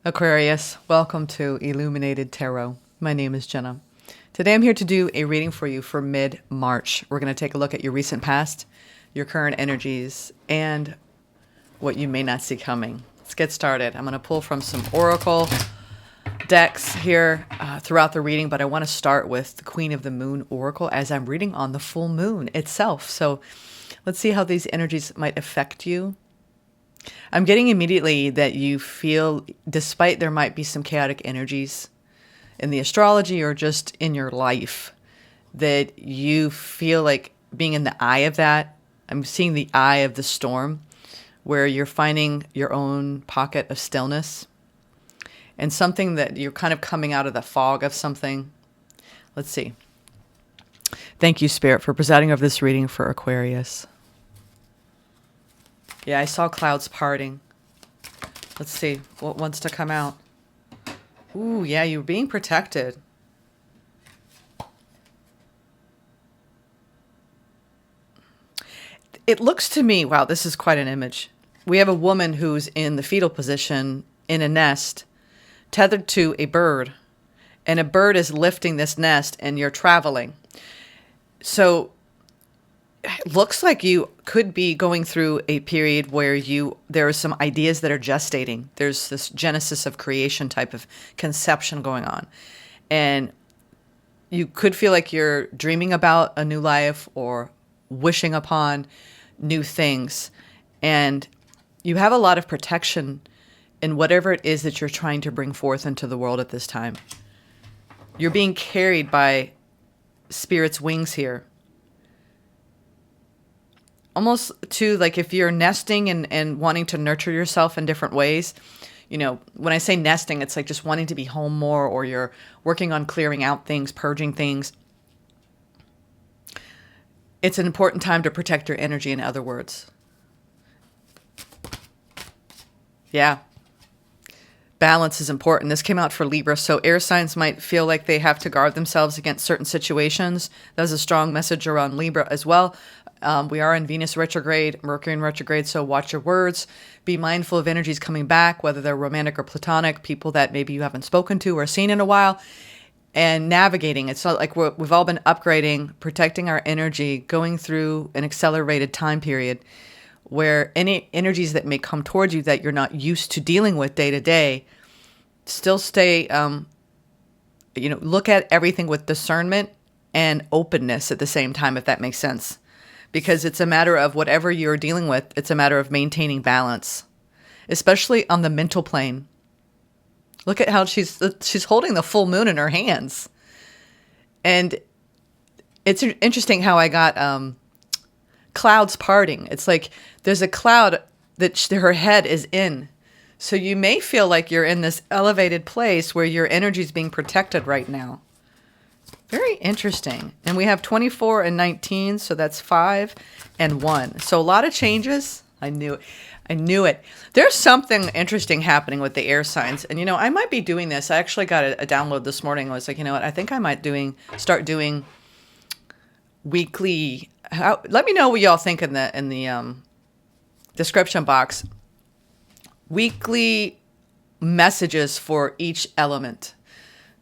Aquarius, welcome to Illuminated Tarot. My name is Jenna. Today I'm here to do a reading for you for mid-March. We're going to take a look at your recent past, your current energies, and what you may not see coming. Let's get started. I'm going to pull from some oracle decks here throughout the reading, but I want to start with the Queen of the Moon oracle as I'm reading on the full moon itself. So let's see how these energies might affect you. I'm getting immediately that you feel, despite there might be some chaotic energies in the astrology or just in your life, that you feel like being in the eye of that. I'm seeing the eye of the storm where you're finding your own pocket of stillness and something that you're kind of coming out of the fog of something. Let's see. Thank you, Spirit, for presiding over this reading for Aquarius. Yeah, I saw clouds parting. Let's see what wants to come out. Ooh, yeah, you're being protected. It looks to me, wow, this is quite an image. We have a woman who's in the fetal position in a nest, tethered to a bird, and a bird is lifting this nest and you're traveling. So it looks like you could be going through a period where there are some ideas that are gestating. There's this genesis of creation type of conception going on. And you could feel like you're dreaming about a new life or wishing upon new things. And you have a lot of protection in whatever it is that you're trying to bring forth into the world at this time. You're being carried by Spirit's wings here. Almost to like if you're nesting and wanting to nurture yourself in different ways. You know, when I say nesting, it's like just wanting to be home more, or you're working on clearing out things, purging things. It's an important time to protect your energy, in other words. Yeah. Balance is important. This came out for Libra, so air signs might feel like they have to guard themselves against certain situations. That was a strong message around Libra as well. We are in Venus retrograde, Mercury in retrograde, so watch your words. Be mindful of energies coming back, whether they're romantic or platonic, people that maybe you haven't spoken to or seen in a while, and navigating. It's not like we've all been upgrading, protecting our energy, going through an accelerated time period where any energies that may come towards you that you're not used to dealing with day to day, still stay, look at everything with discernment and openness at the same time, if that makes sense. Because it's a matter of whatever you're dealing with, it's a matter of maintaining balance, especially on the mental plane. Look at how she's holding the full moon in her hands. And it's interesting how I got clouds parting. It's like there's a cloud that her head is in. So you may feel like you're in this elevated place where your energy is being protected right now. Very interesting. And we have 24 and 19, so that's 5 and 1. So a lot of changes. I knew it. There's something interesting happening with the air signs. And, I might be doing this. I actually got a download this morning. I was like, I think I might start doing weekly. Let me know what y'all think in the description box. Weekly messages for each element.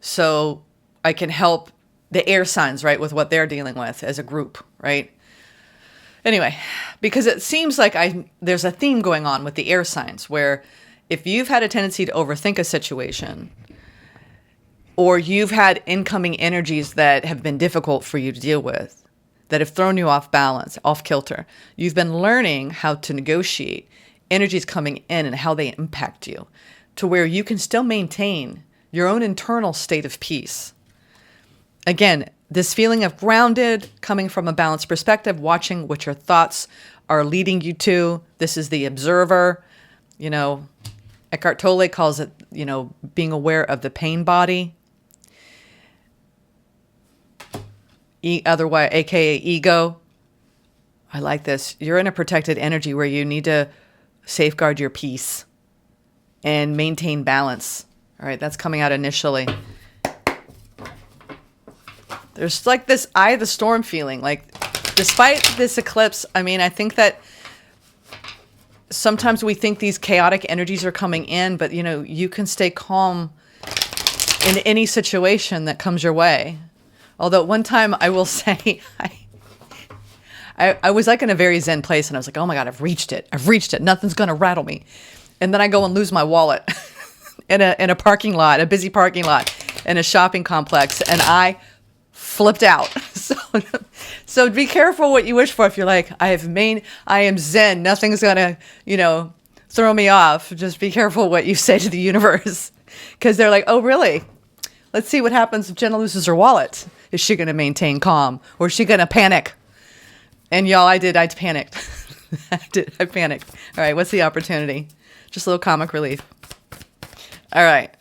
So I can help the air signs, right, with what they're dealing with as a group, right? Anyway, because it seems like there's a theme going on with the air signs where if you've had a tendency to overthink a situation, or you've had incoming energies that have been difficult for you to deal with, that have thrown you off balance, off kilter, you've been learning how to negotiate energies coming in and how they impact you to where you can still maintain your own internal state of peace. Again, this feeling of grounded, coming from a balanced perspective, watching what your thoughts are leading you to. This is the observer. Eckhart Tolle calls it, being aware of the pain body. Otherwise, aka ego. I like this. You're in a protected energy where you need to safeguard your peace and maintain balance. All right, that's coming out initially. There's like this eye of the storm feeling. Like, despite this eclipse, I think that sometimes we think these chaotic energies are coming in, but you can stay calm in any situation that comes your way. Although one time I will say, I was like in a very zen place, and I was like, oh my God, I've reached it. Nothing's going to rattle me. And then I go and lose my wallet in a parking lot, a busy parking lot in a shopping complex. And I flipped out. So be careful what you wish for. If you're like, I am zen. Nothing's going to, throw me off. Just be careful what you say to the universe. Because they're like, oh, really? Let's see what happens if Jenna loses her wallet. Is she going to maintain calm? Or is she going to panic? And y'all, I panicked. I panicked. All right, what's the opportunity? Just a little comic relief. All right.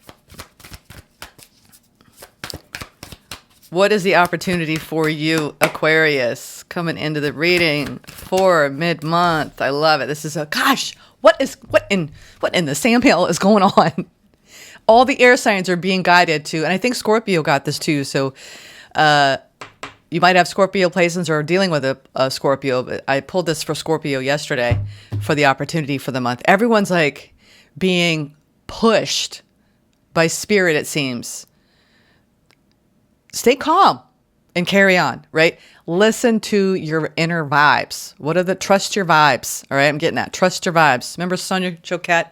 What is the opportunity for you, Aquarius, coming into the reading for mid-month? I love it. This is what in the Samuel is going on? All the air signs are being guided to, and I think Scorpio got this too. So, you might have Scorpio placements or dealing with a Scorpio, but I pulled this for Scorpio yesterday for the opportunity for the month. Everyone's like being pushed by spirit, it seems. Stay calm and carry on, right? Listen to your inner vibes. Trust your vibes, all right? I'm getting that. Trust your vibes. Remember Sonia Choquette?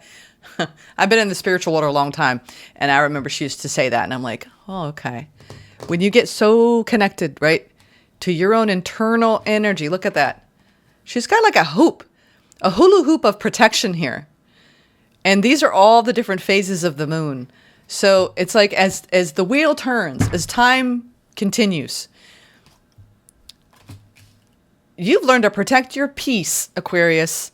I've been in the spiritual world a long time, and I remember she used to say that, and I'm like, oh, okay. When you get so connected, right, to your own internal energy, look at that. She's got like a hula hoop of protection here. And these are all the different phases of the moon. So it's like as the wheel turns, as time continues, you've learned to protect your peace, Aquarius,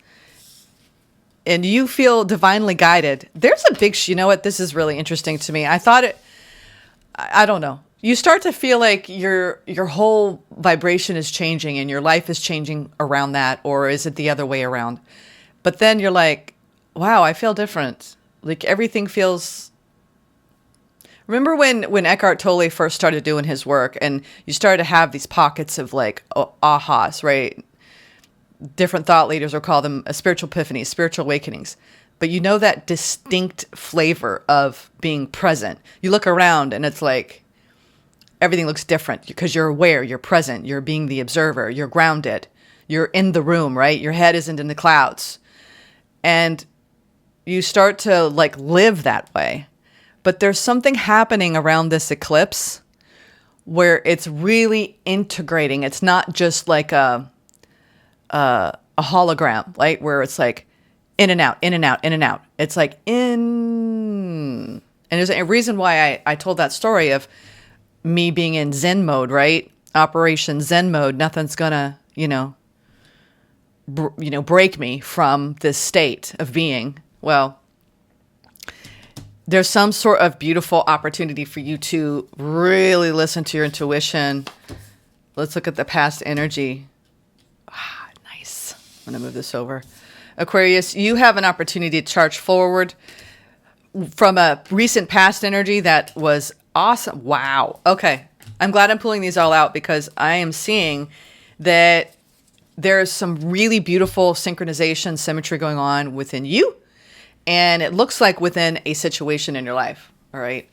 and you feel divinely guided. There's a big, you know what? This is really interesting to me. I don't know. You start to feel like your whole vibration is changing and your life is changing around that, or is it the other way around? But then you're like, wow, I feel different. Like everything feels. Remember when Eckhart Tolle first started doing his work, and you started to have these pockets of like ahas, right? Different thought leaders will call them spiritual epiphanies, spiritual awakenings. But you know that distinct flavor of being present. You look around and it's like everything looks different because you're aware, you're present, you're being the observer, you're grounded, you're in the room, right? Your head isn't in the clouds. And you start to like live that way. But there's something happening around this eclipse where it's really integrating. It's not just like a hologram, right? Where it's like in and out, in and out, in and out. It's like in. And there's a reason why I told that story of me being in Zen mode, right? Operation Zen mode. Nothing's gonna, break me from this state of being. Well, there's some sort of beautiful opportunity for you to really listen to your intuition. Let's look at the past energy. Nice. I'm going to move this over. Aquarius, you have an opportunity to charge forward from a recent past energy that was awesome. Wow. Okay. I'm glad I'm pulling these all out because I am seeing that there's some really beautiful synchronization, symmetry going on within you. And it looks like within a situation in your life. All right.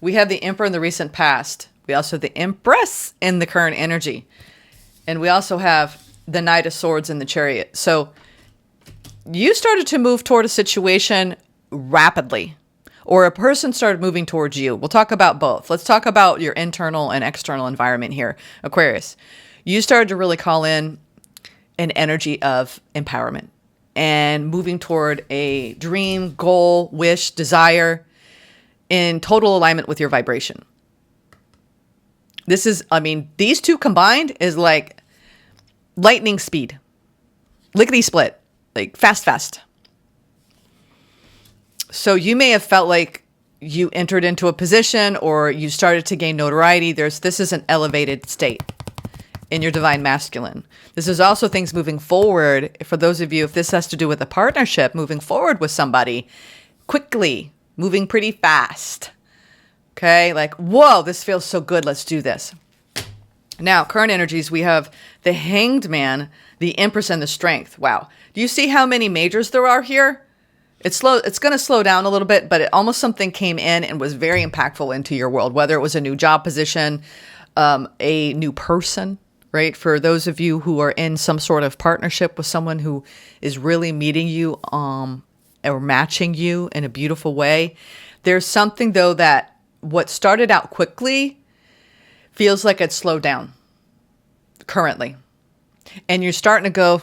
We have the Emperor in the recent past. We also have the Empress in the current energy. And we also have the Knight of Swords in the Chariot. So you started to move toward a situation rapidly, or a person started moving towards you. We'll talk about both. Let's talk about your internal and external environment here, Aquarius. You started to really call in an energy of empowerment and moving toward a dream, goal, wish, desire in total alignment with your vibration. These two combined is like lightning speed, lickety split, like fast. So you may have felt like you entered into a position or you started to gain notoriety. This is an elevated state in your divine masculine. This is also things moving forward. For those of you, if this has to do with a partnership, moving forward with somebody quickly, moving pretty fast. Okay, like, whoa, this feels so good. Let's do this. Now, current energies, we have the Hanged Man The Empress and the Strength. Wow. Do you see how many majors there are here? It's going to slow down a little bit, but almost something came in and was very impactful into your world, whether it was a new job position, a new person, right? For those of you who are in some sort of partnership with someone who is really meeting you or matching you in a beautiful way. There's something, though, that what started out quickly feels like it's slowed down currently. And you're starting to go,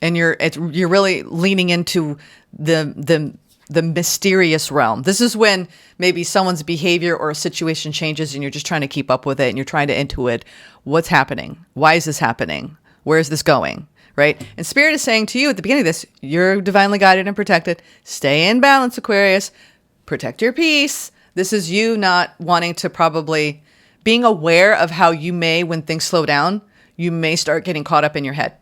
and you're really leaning into the mysterious realm. This is when maybe someone's behavior or a situation changes and you're just trying to keep up with it and you're trying to intuit what's happening. Why is this happening? Where is this going? Right? And Spirit is saying to you at the beginning of this, you're divinely guided and protected. Stay in balance, Aquarius. Protect your peace. This is you not wanting to probably being aware of how you may, when things slow down, you may start getting caught up in your head.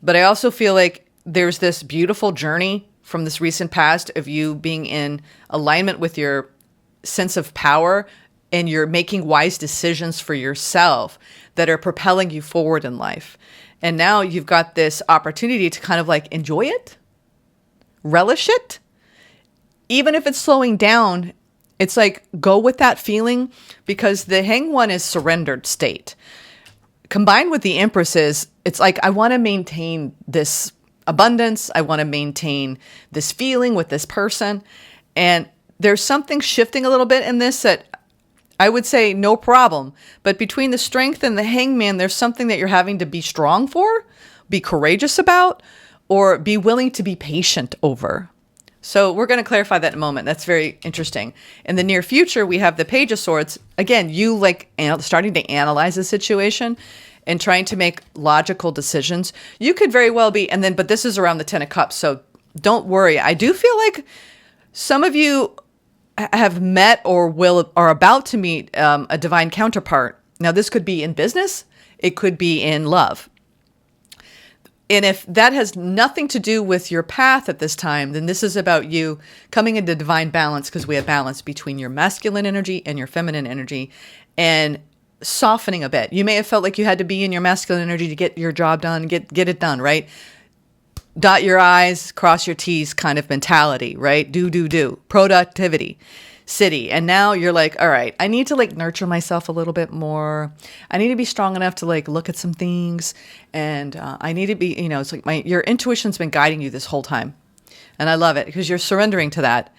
But I also feel like there's this beautiful journey from this recent past of you being in alignment with your sense of power and you're making wise decisions for yourself that are propelling you forward in life. And now you've got this opportunity to kind of like enjoy it, relish it. Even if it's slowing down, it's like go with that feeling because the Hanged One is surrendered state. Combined with the Empress is, it's like, I want to maintain this abundance. I want to maintain this feeling with this person. And there's something shifting a little bit in this that I would say no problem. But between the Strength and the Hangman, there's something that you're having to be strong for, be courageous about, or be willing to be patient over. So we're going to clarify that in a moment. That's very interesting. In the near future, we have the Page of Swords. Again, you like starting to analyze the situation and trying to make logical decisions. You could very well be, but this is around the 10 of Cups. So don't worry. I do feel like some of you have met or are about to meet a divine counterpart. Now, this could be in business. It could be in love. And if that has nothing to do with your path at this time, then this is about you coming into divine balance because we have balance between your masculine energy and your feminine energy and softening a bit. You may have felt like you had to be in your masculine energy to get your job done, get it done, right? Dot your I's, cross your T's kind of mentality, right? Do. Productivity. City. And now you're like, all right, I need to like nurture myself a little bit more. I need to be strong enough to like look at some things. And I need to be, it's like your intuition's been guiding you this whole time. And I love it because you're surrendering to that.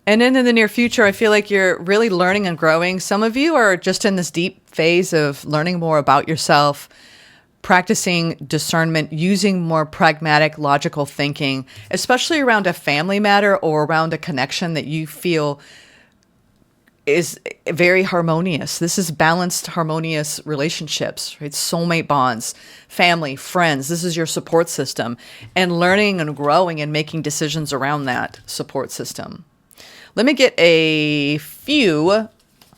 And then in the near future, I feel like you're really learning and growing. Some of you are just in this deep phase of learning more about yourself, practicing discernment, using more pragmatic, logical thinking, especially around a family matter or around a connection that you feel is very harmonious. This is balanced, harmonious relationships, right? Soulmate bonds, family, friends. This is your support system and learning and growing and making decisions around that support system. Let me get a few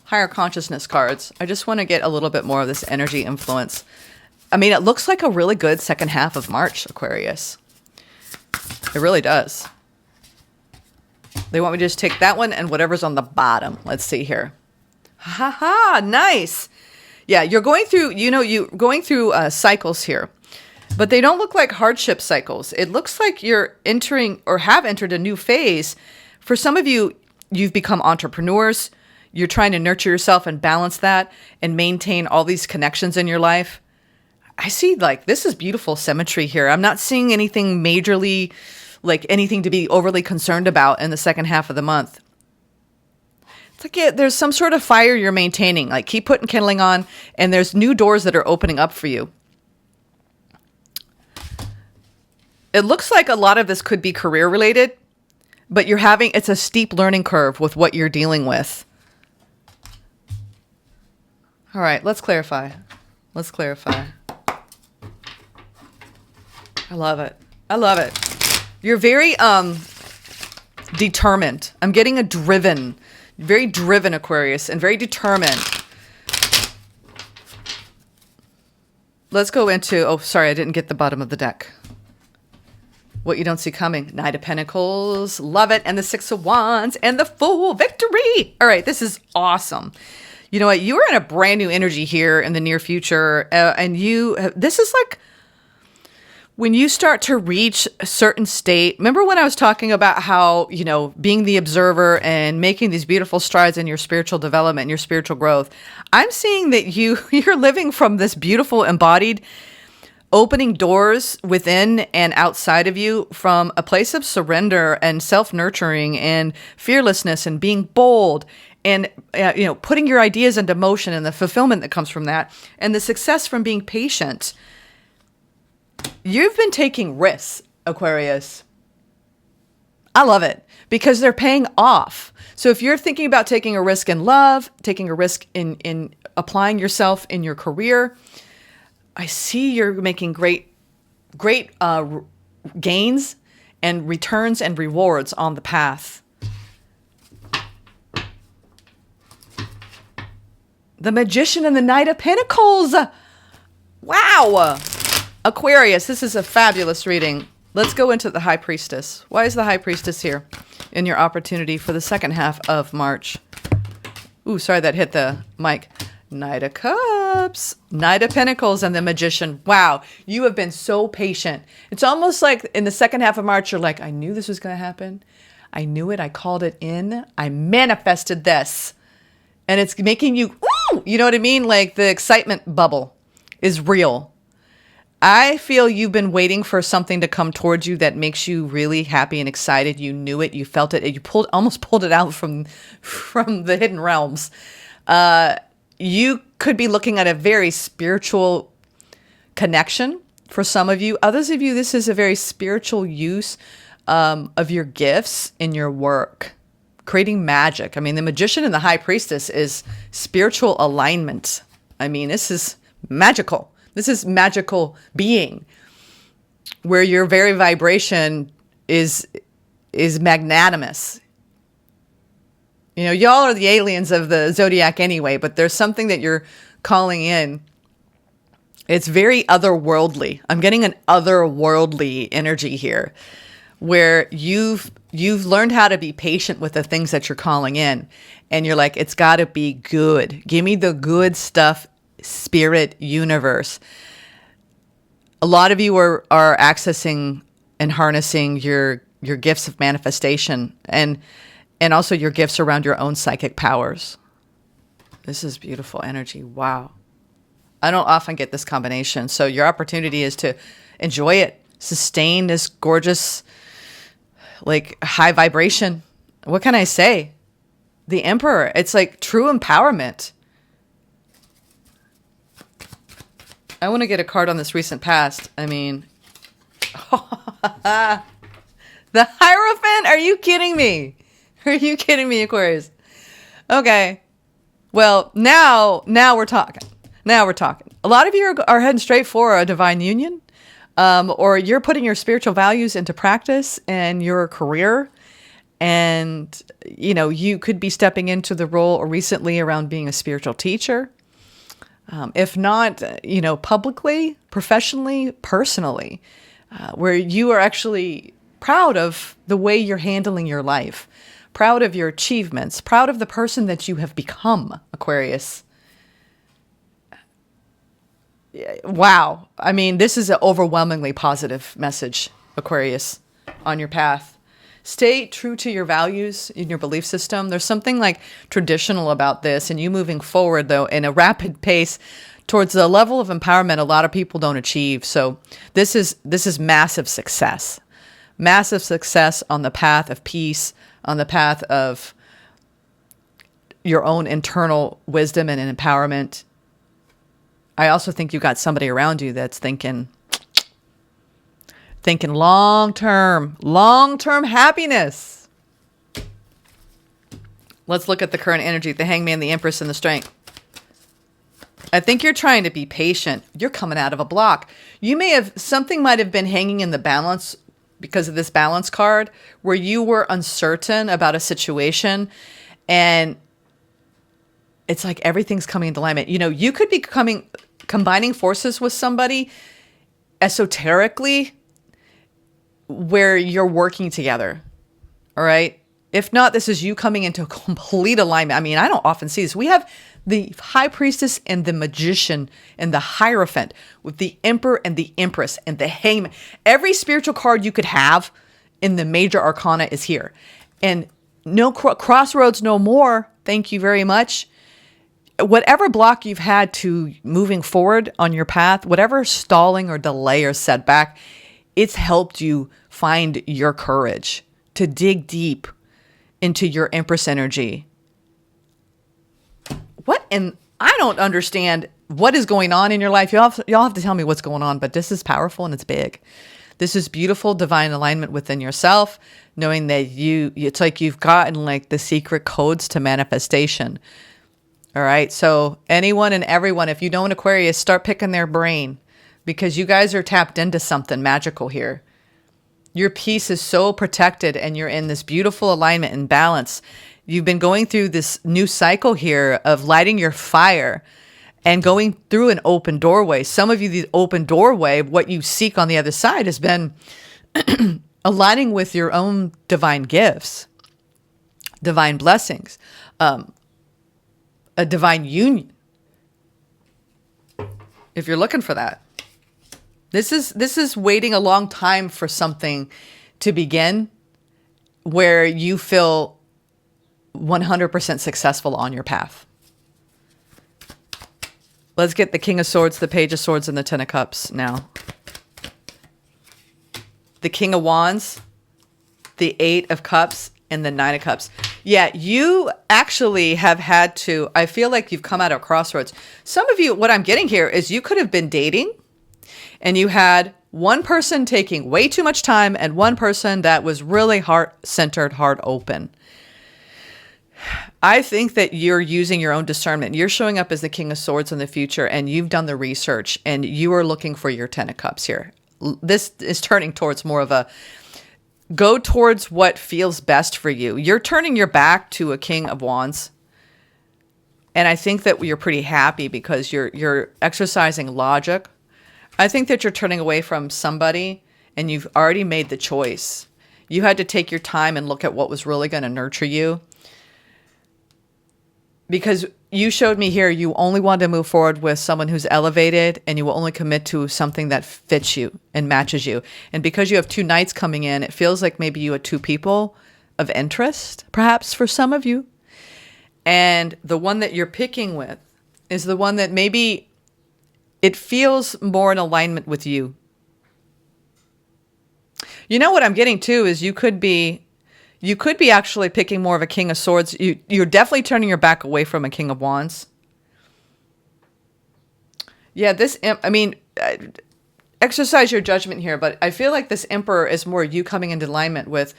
higher consciousness cards. I just want to get a little bit more of this energy influence. I mean, it looks like a really good second half of March, Aquarius. It really does. They want me to just take that one and whatever's on the bottom. Let's see here. Ha ha, nice. Yeah, you're going through, cycles here, but they don't look like hardship cycles. It looks like you're entering or have entered a new phase. For some of you, you've become entrepreneurs. You're trying to nurture yourself and balance that and maintain all these connections in your life. I see like this is beautiful symmetry here. I'm not seeing anything majorly like anything to be overly concerned about in the second half of the month. It's like there's some sort of fire you're maintaining. Like keep putting kindling on and there's new doors that are opening up for you. It looks like a lot of this could be career related, but it's a steep learning curve with what you're dealing with. All right, let's clarify. I love it. You're very determined. I'm getting very driven Aquarius and very determined. Let's go into, I didn't get the bottom of the deck. What you don't see coming. Knight of Pentacles, love it. And the Six of Wands and the Fool, victory. All right, this is awesome. You know what? You are in a brand new energy here in the near future. And this is like when you start to reach a certain state, remember when I was talking about how, you know, being the observer and making these beautiful strides in your spiritual development and your spiritual growth, I'm seeing that you're living from this beautiful embodied, opening doors within and outside of you from a place of surrender and self-nurturing and fearlessness and being bold and, you know, putting your ideas into motion and the fulfillment that comes from that and the success from being patient. You've been taking risks, Aquarius. I love it because they're paying off. So if you're thinking about taking a risk in love, taking a risk in applying yourself in your career, I see you're making great gains and returns and rewards on the path. The Magician and the Knight of Pentacles. Wow. Aquarius, this is a fabulous reading. Let's go into the High Priestess. Why is the High Priestess here in your opportunity for the second half of March? Ooh, sorry, that hit the mic. Knight of Cups, Knight of Pentacles, and the Magician. Wow, you have been so patient. It's almost like in the second half of March, you're like, I knew this was going to happen. I knew it. I called it in. I manifested this. And it's making you, ooh, you know what I mean? Like the excitement bubble is real. I feel you've been waiting for something to come towards you that makes you really happy and excited. You knew it. You felt it. You almost pulled it out from the hidden realms. You could be looking at a very spiritual connection for some of you. Others of you, this is a very spiritual use of your gifts in your work, creating magic. I mean, the Magician and the High Priestess is spiritual alignment. I mean, this is magical. This is magical being where your very vibration is magnanimous. You know, y'all are the aliens of the zodiac anyway, but there's something that you're calling in. It's very otherworldly. I'm getting an otherworldly energy here where you've learned how to be patient with the things that you're calling in. And you're like, it's got to be good. Give me the good stuff, spirit universe. A lot of you are accessing and harnessing your gifts of manifestation and also your gifts around your own psychic powers. This is beautiful energy. Wow. I don't often get this combination. So your opportunity is to enjoy it, sustain this gorgeous, like high vibration. What can I say? The Emperor. It's like true empowerment. I want to get a card on this recent past. I mean, the Hierophant? Are you kidding me? Are you kidding me, Aquarius? Okay. Well, now we're talking. Now we're talking. A lot of you are heading straight for a divine union, or you're putting your spiritual values into practice in your career. And, you know, you could be stepping into the role recently around being a spiritual teacher. If not, you know, publicly, professionally, personally, where you are actually proud of the way you're handling your life, proud of your achievements, proud of the person that you have become, Aquarius. Wow. I mean, this is an overwhelmingly positive message, Aquarius, on your path. Stay true to your values in your belief system. There's something like traditional about this, and you moving forward, though, in a rapid pace towards the level of empowerment a lot of people don't achieve. So this is massive success. Massive success on the path of peace, on the path of your own internal wisdom and empowerment. I also think you've got somebody around you that's thinking long-term happiness. Let's look at the current energy, the Hangman, the Empress, and the Strength. I think you're trying to be patient. You're coming out of a block. Something might have been hanging in the balance because of this balance card where you were uncertain about a situation, and it's like everything's coming into alignment. You know, you could be combining forces with somebody esoterically where you're working together. All right. If not, this is you coming into complete alignment. I mean, I don't often see this. We have the High Priestess and the Magician and the Hierophant with the Emperor and the Empress and the Hangman. Every spiritual card you could have in the major arcana is here. And no crossroads, no more. Thank you very much. Whatever block you've had to moving forward on your path, whatever stalling or delay or setback, it's helped you find your courage to dig deep into your Empress energy. What? And I don't understand what is going on in your life. Y'all have to tell me what's going on, but this is powerful and it's big. This is beautiful divine alignment within yourself, knowing that it's like you've gotten like the secret codes to manifestation. All right. So anyone and everyone, if you know an Aquarius, start picking their brain, because you guys are tapped into something magical here. Your peace is so protected and you're in this beautiful alignment and balance. You've been going through this new cycle here of lighting your fire and going through an open doorway. Some of you, the open doorway, what you seek on the other side has been aligning with your own divine gifts, divine blessings, a divine union. If you're looking for that. This is waiting a long time for something to begin where you feel 100% successful on your path. Let's get the King of Swords, the Page of Swords, and the Ten of Cups now. The King of Wands, the Eight of Cups, and the Nine of Cups. Yeah, you actually have had to, I feel like you've come out of crossroads. Some of you, what I'm getting here is you could have been dating and you had one person taking way too much time and one person that was really heart-centered, heart-open. I think that you're using your own discernment. You're showing up as the King of Swords in the future and you've done the research and you are looking for your Ten of Cups here. This is turning towards more of a go towards what feels best for you. You're turning your back to a King of Wands. And I think that you're pretty happy because you're exercising logic. I think that you're turning away from somebody and you've already made the choice. You had to take your time and look at what was really going to nurture you. Because you showed me here, you only want to move forward with someone who's elevated and you will only commit to something that fits you and matches you. And because you have two knights coming in, it feels like maybe you had two people of interest, perhaps for some of you. And the one that you're picking with is the one that maybe it feels more in alignment with you. You know what I'm getting to is you could be actually picking more of a King of Swords. You're definitely turning your back away from a King of Wands. Yeah, exercise your judgment here, but I feel like this Emperor is more you coming into alignment with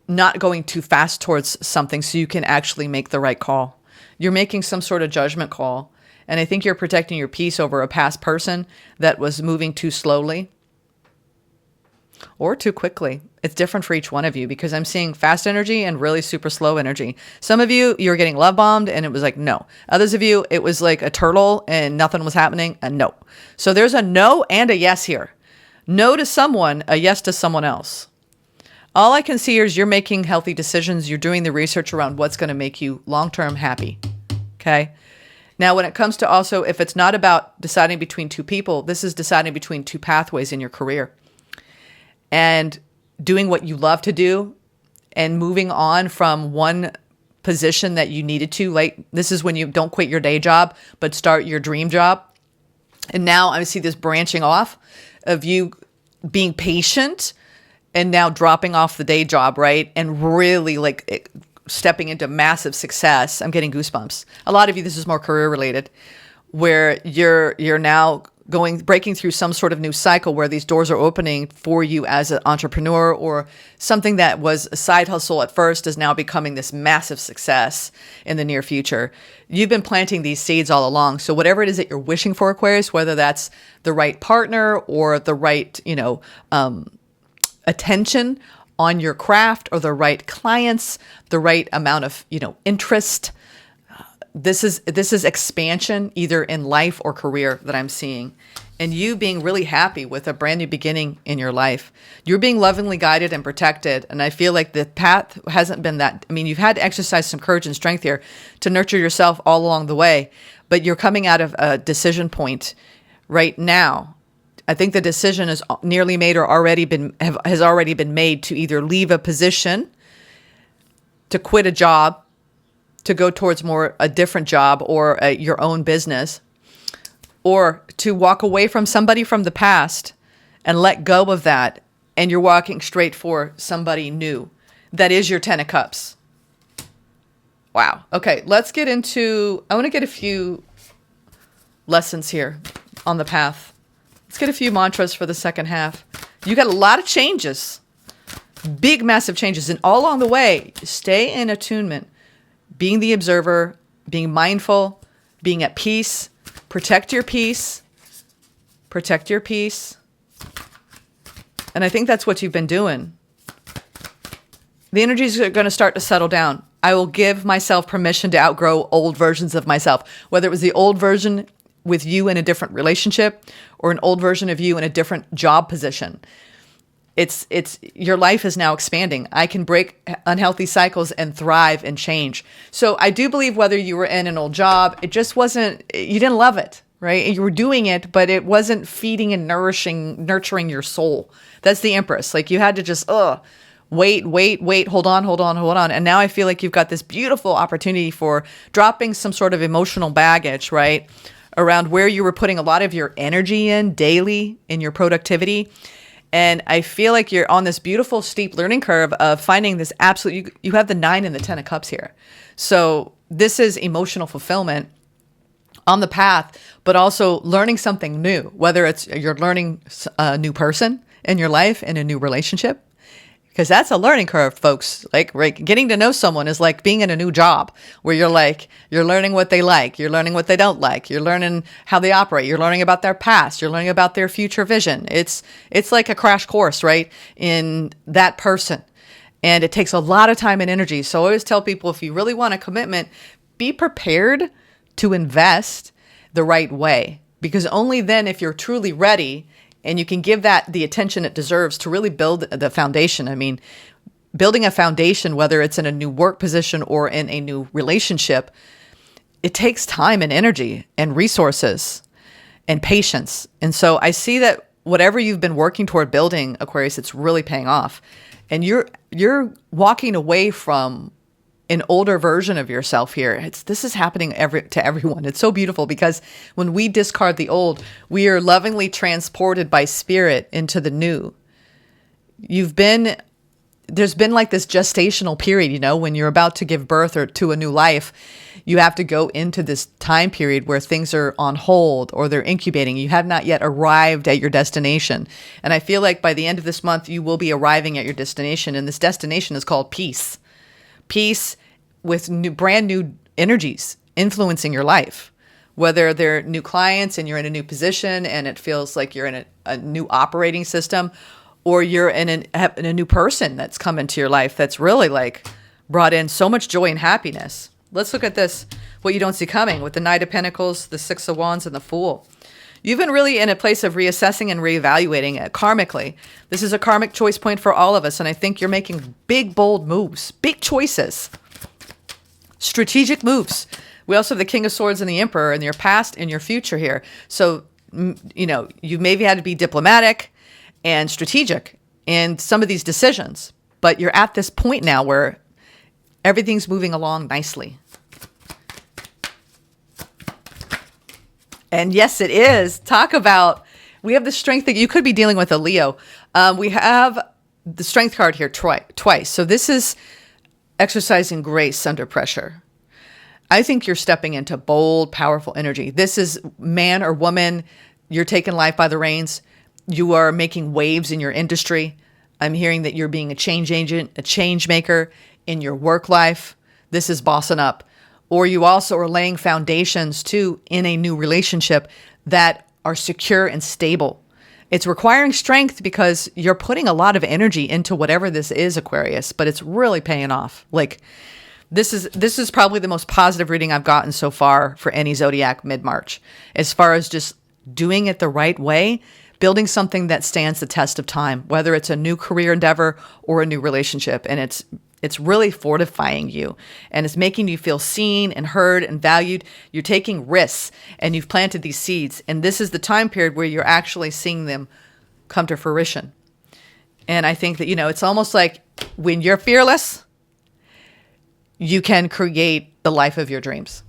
not going too fast towards something so you can actually make the right call. You're making some sort of judgment call, and I think you're protecting your peace over a past person that was moving too slowly. Or too quickly. It's different for each one of you because I'm seeing fast energy and really super slow energy. Some of you, you're getting love bombed and it was like, no. Others of you, it was like a turtle and nothing was happening, a no. So there's a no and a yes here. No to someone, a yes to someone else. All I can see here is you're making healthy decisions. You're doing the research around what's going to make you long-term happy. Okay. Now, when it comes to also, if it's not about deciding between two people, this is deciding between two pathways in your career. And doing what you love to do and moving on from one position that you needed to. Like, this is when you don't quit your day job, but start your dream job. And now I see this branching off of you being patient and now dropping off the day job, right? And really like stepping into massive success. I'm getting goosebumps. A lot of you, this is more career related, where you're now breaking through some sort of new cycle where these doors are opening for you as an entrepreneur, or something that was a side hustle at first is now becoming this massive success in the near future. You've been planting these seeds all along. So whatever it is that you're wishing for, Aquarius, whether that's the right partner or the right, attention on your craft or the right clients, the right amount of, interest, this is expansion either in life or career that I'm seeing. and you being really happy with a brand new beginning in your life. You're being lovingly guided and protected. And I feel like the path hasn't been that. I mean, you've had to exercise some courage and strength here to nurture yourself all along the way, but you're coming out of a decision point right now. I think the decision is nearly made or has already been made to either leave a position, to quit a job, to go towards a different job or your own business, or to walk away from somebody from the past and let go of that. And you're walking straight for somebody new. That is your 10 of Cups. Wow. Okay, let's get into, I want to get a few lessons here on the path. Let's get a few mantras for the second half. You got a lot of changes, big, massive changes. And all along the way, stay in attunement, being the observer, being mindful, being at peace. Protect your peace. Protect your peace. And I think that's what you've been doing. The energies are going to start to settle down. I will give myself permission to outgrow old versions of myself, whether it was the old version with you in a different relationship or an old version of you in a different job position. It's your life is now expanding. I can break unhealthy cycles and thrive and change. So I do believe whether you were in an old job, it just wasn't, you didn't love it, right? You were doing it, but it wasn't feeding and nurturing your soul. That's the Empress. Like you had to just, wait, hold on. And now I feel like you've got this beautiful opportunity for dropping some sort of emotional baggage, right? Around where you were putting a lot of your energy in daily in your productivity. And I feel like you're on this beautiful steep learning curve of finding this absolute, you have the 9 and the 10 of Cups here. So this is emotional fulfillment on the path, but also learning something new, whether it's you're learning a new person in your life in a new relationship, because that's a learning curve, folks. Like, right, getting to know someone is like being in a new job where you're learning what they like. You're learning what they don't like. You're learning how they operate. You're learning about their past. You're learning about their future vision. It's like a crash course, right, in that person. And it takes a lot of time and energy. So I always tell people, if you really want a commitment, be prepared to invest the right way, because only then, if you're truly ready, and you can give that the attention it deserves to really build the foundation. I mean, building a foundation, whether it's in a new work position or in a new relationship, it takes time and energy and resources and patience. And so I see that whatever you've been working toward building, Aquarius, it's really paying off. And you're walking away from an older version of yourself here. This is happening to everyone. It's so beautiful because when we discard the old, we are lovingly transported by spirit into the new. There's been like this gestational period, when you're about to give birth or to a new life, you have to go into this time period where things are on hold or they're incubating. You have not yet arrived at your destination. And I feel like by the end of this month, you will be arriving at your destination. And this destination is called peace. Peace with brand new energies influencing your life, whether they're new clients and you're in a new position and it feels like you're in a new operating system, or you're in a new person that's come into your life that's really like brought in so much joy and happiness. Let's look at this, what you don't see coming, with the Knight of Pentacles, the Six of Wands, and the Fool. You've been really in a place of reassessing and reevaluating it karmically. This is a karmic choice point for all of us, and I think you're making big, bold moves, big choices, strategic moves. We also have the King of Swords and the Emperor in your past and your future here. So, you maybe had to be diplomatic and strategic in some of these decisions, but you're at this point now where everything's moving along nicely. And yes, it is. Talk about, we have the strength that you could be dealing with a Leo. We have the strength card here twice. So this is exercising grace under pressure. I think you're stepping into bold, powerful energy. This is man or woman. You're taking life by the reins. You are making waves in your industry. I'm hearing that you're being a change agent, a change maker in your work life. This is bossing up. Or you also are laying foundations too in a new relationship that are secure and stable. It's requiring strength because you're putting a lot of energy into whatever this is, Aquarius, but it's really paying off. Like this is probably the most positive reading I've gotten so far for any zodiac mid-March, as far as just doing it the right way, building something that stands the test of time, whether it's a new career endeavor or a new relationship. And it's really fortifying you, and it's making you feel seen and heard and valued. You're taking risks, and you've planted these seeds. And this is the time period where you're actually seeing them come to fruition. And I think that, it's almost like when you're fearless, you can create the life of your dreams.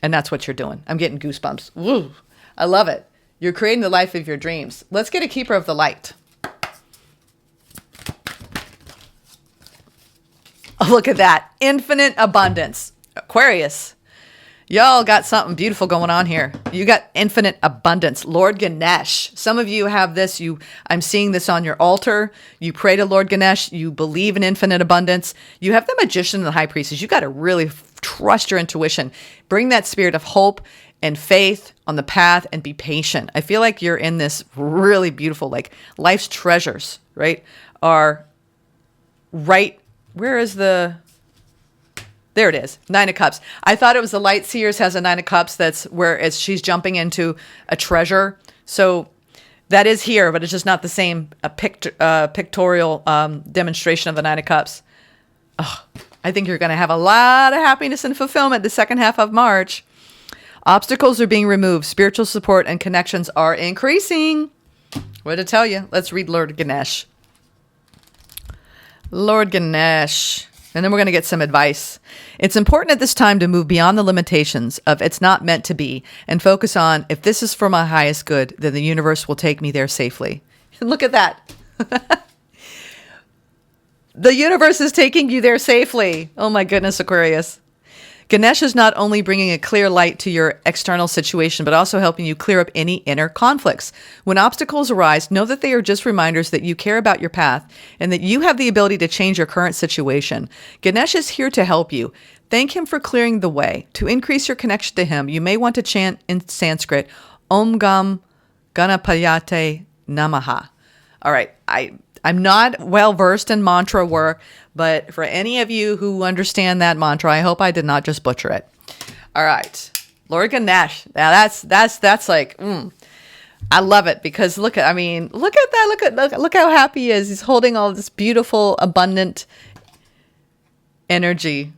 And that's what you're doing. I'm getting goosebumps. Woo! I love it. You're creating the life of your dreams. Let's get a keeper of the light. Oh, look at that. Infinite abundance. Aquarius. Y'all got something beautiful going on here. You got infinite abundance. Lord Ganesh. Some of you have this. I'm seeing this on your altar. You pray to Lord Ganesh. You believe in infinite abundance. You have the magician and the high priestess. You got to really trust your intuition. Bring that spirit of hope and faith on the path and be patient. I feel like you're in this really beautiful, like life's treasures, right? Are right. Where is the... There it is. 9 of Cups. I thought it was the Light Seers has a 9 of Cups. That's where she's jumping into a treasure. So that is here, but it's just not the same pictorial demonstration of the 9 of Cups. Oh, I think you're going to have a lot of happiness and fulfillment the second half of March. Obstacles are being removed. Spiritual support and connections are increasing. What to tell you? Let's read Lord Ganesh. Lord Ganesh. And then we're going to get some advice. It's important at this time to move beyond the limitations of it's not meant to be and focus on if this is for my highest good, then the universe will take me there safely. Look at that. The universe is taking you there safely. Oh my goodness, Aquarius. Ganesh is not only bringing a clear light to your external situation, but also helping you clear up any inner conflicts. When obstacles arise, know that they are just reminders that you care about your path and that you have the ability to change your current situation. Ganesh is here to help you. Thank him for clearing the way. To increase your connection to him, you may want to chant in Sanskrit, Om Gam Ganapayate Namaha. All right, I'm not well versed in mantra work, but for any of you who understand that mantra, I hope I did not just butcher it. All right, Lord Ganesh. Now that's like, I love it because look at that. Look how happy he is. He's holding all this beautiful, abundant energy.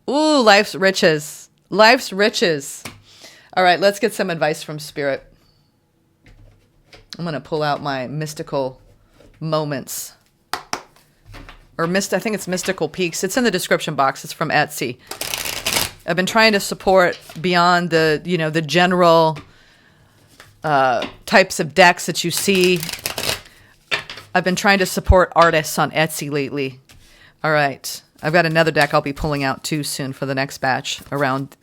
Ooh, life's riches. Life's riches. All right, let's get some advice from Spirit. I'm going to pull out my mystical moments. I think it's Mystical Peaks. It's in the description box. It's from Etsy. I've been trying to support beyond the general types of decks that you see. I've been trying to support artists on Etsy lately. All right. I've got another deck I'll be pulling out too soon for the next batch around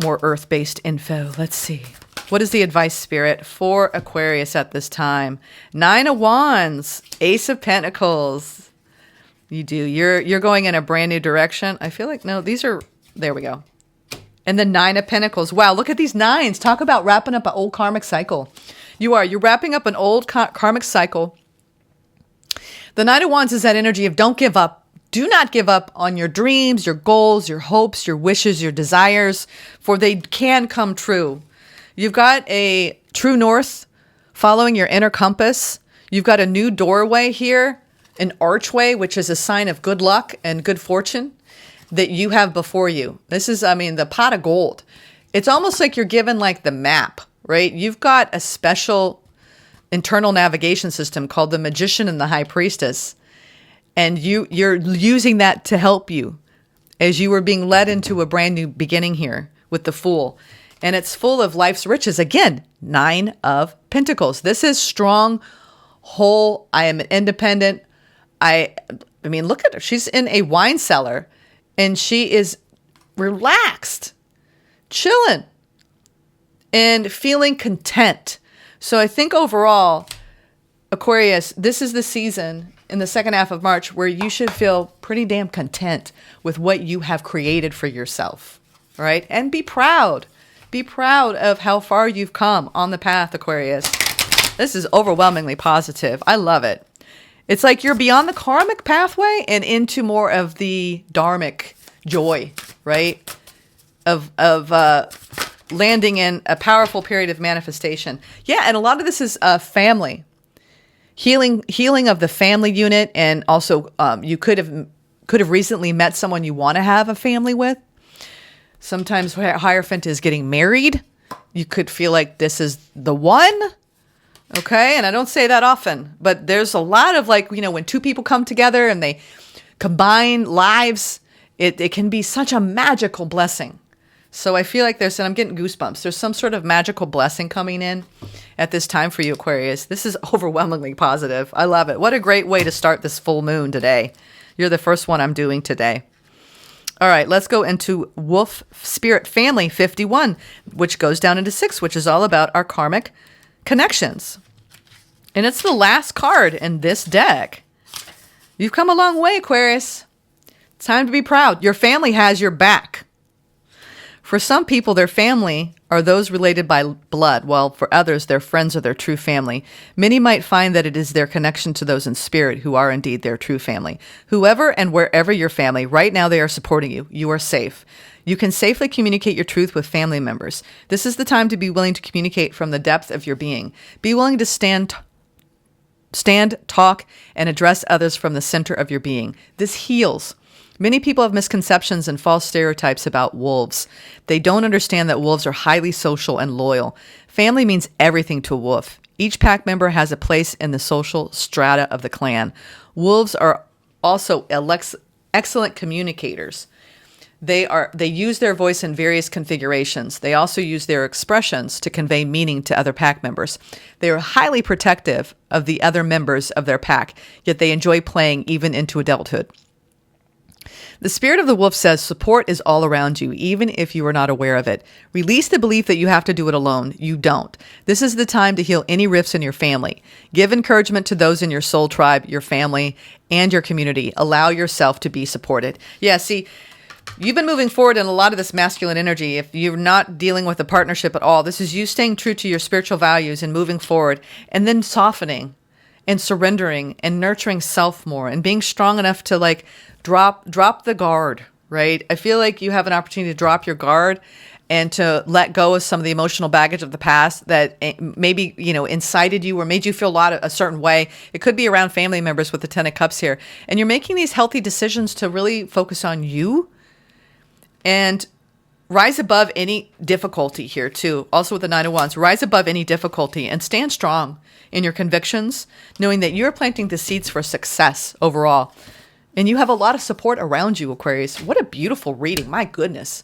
more earth-based info. Let's see. What is the advice, Spirit, for Aquarius at this time? 9 of Wands, Ace of Pentacles. You do. You're going in a brand new direction. I feel like, no, these are, there we go. And the 9 of Pentacles. Wow, look at these 9s. Talk about wrapping up an old karmic cycle. You're wrapping up an old karmic cycle. The 9 of Wands is that energy of don't give up. Do not give up on your dreams, your goals, your hopes, your wishes, your desires, for they can come true. You've got a true north following your inner compass. You've got a new doorway here, an archway, which is a sign of good luck and good fortune that you have before you. This is, the pot of gold. It's almost like you're given like the map, right? You've got a special internal navigation system called the Magician and the High Priestess. And you're using that to help you as you were being led into a brand new beginning here with the Fool. And it's full of life's riches. Again, 9 of Pentacles. This is strong, whole. I am independent. I mean, look at her. She's in a wine cellar and she is relaxed, chilling, and feeling content. So I think overall, Aquarius, this is the season in the second half of March where you should feel pretty damn content with what you have created for yourself, right? And be proud. Be proud of how far you've come on the path, Aquarius. This is overwhelmingly positive. I love it. It's like you're beyond the karmic pathway and into more of the dharmic joy, right? Of landing in a powerful period of manifestation. Yeah, and a lot of this is family. Healing of the family unit, and also you could have recently met someone you want to have a family with. Sometimes Hierophant is getting married. You could feel like this is the one. Okay, and I don't say that often, but there's a lot of like, when two people come together and they combine lives, it can be such a magical blessing. So I feel like and I'm getting goosebumps. There's some sort of magical blessing coming in at this time for you, Aquarius. This is overwhelmingly positive. I love it. What a great way to start this full moon today. You're the first one I'm doing today. All right, let's go into Wolf Spirit Family 51, which goes down into 6, which is all about our karmic connections. And it's the last card in this deck. You've come a long way, Aquarius. It's time to be proud. Your family has your back. For some people, their family are those related by blood, while for others, their friends are their true family. Many might find that it is their connection to those in spirit who are indeed their true family. Whoever and wherever your family, right now they are supporting you. You are safe. You can safely communicate your truth with family members. This is the time to be willing to communicate from the depth of your being. Be willing to stand, talk, and address others from the center of your being. This heals. Many people have misconceptions and false stereotypes about wolves. They don't understand that wolves are highly social and loyal. Family means everything to a wolf. Each pack member has a place in the social strata of the clan. Wolves are also excellent communicators. They use their voice in various configurations. They also use their expressions to convey meaning to other pack members. They are highly protective of the other members of their pack, yet they enjoy playing even into adulthood. The spirit of the wolf says support is all around you, even if you are not aware of it. Release the belief that you have to do it alone. You don't. This is the time to heal any rifts in your family. Give encouragement to those in your soul tribe, your family, and your community. Allow yourself to be supported. Yeah, see, you've been moving forward in a lot of this masculine energy. If you're not dealing with a partnership at all, this is you staying true to your spiritual values and moving forward, and then softening and surrendering and nurturing self more and being strong enough to like drop the guard, right? I feel like you have an opportunity to drop your guard and to let go of some of the emotional baggage of the past that maybe, incited you or made you feel a certain way. It could be around family members with the 10 of Cups here. And you're making these healthy decisions to really focus on you and rise above any difficulty here too. Also with the 9 of Wands, rise above any difficulty and stand strong in your convictions, knowing that you're planting the seeds for success overall. And you have a lot of support around you, Aquarius. What a beautiful reading. My goodness.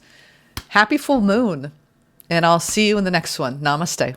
Happy full moon. And I'll see you in the next one. Namaste.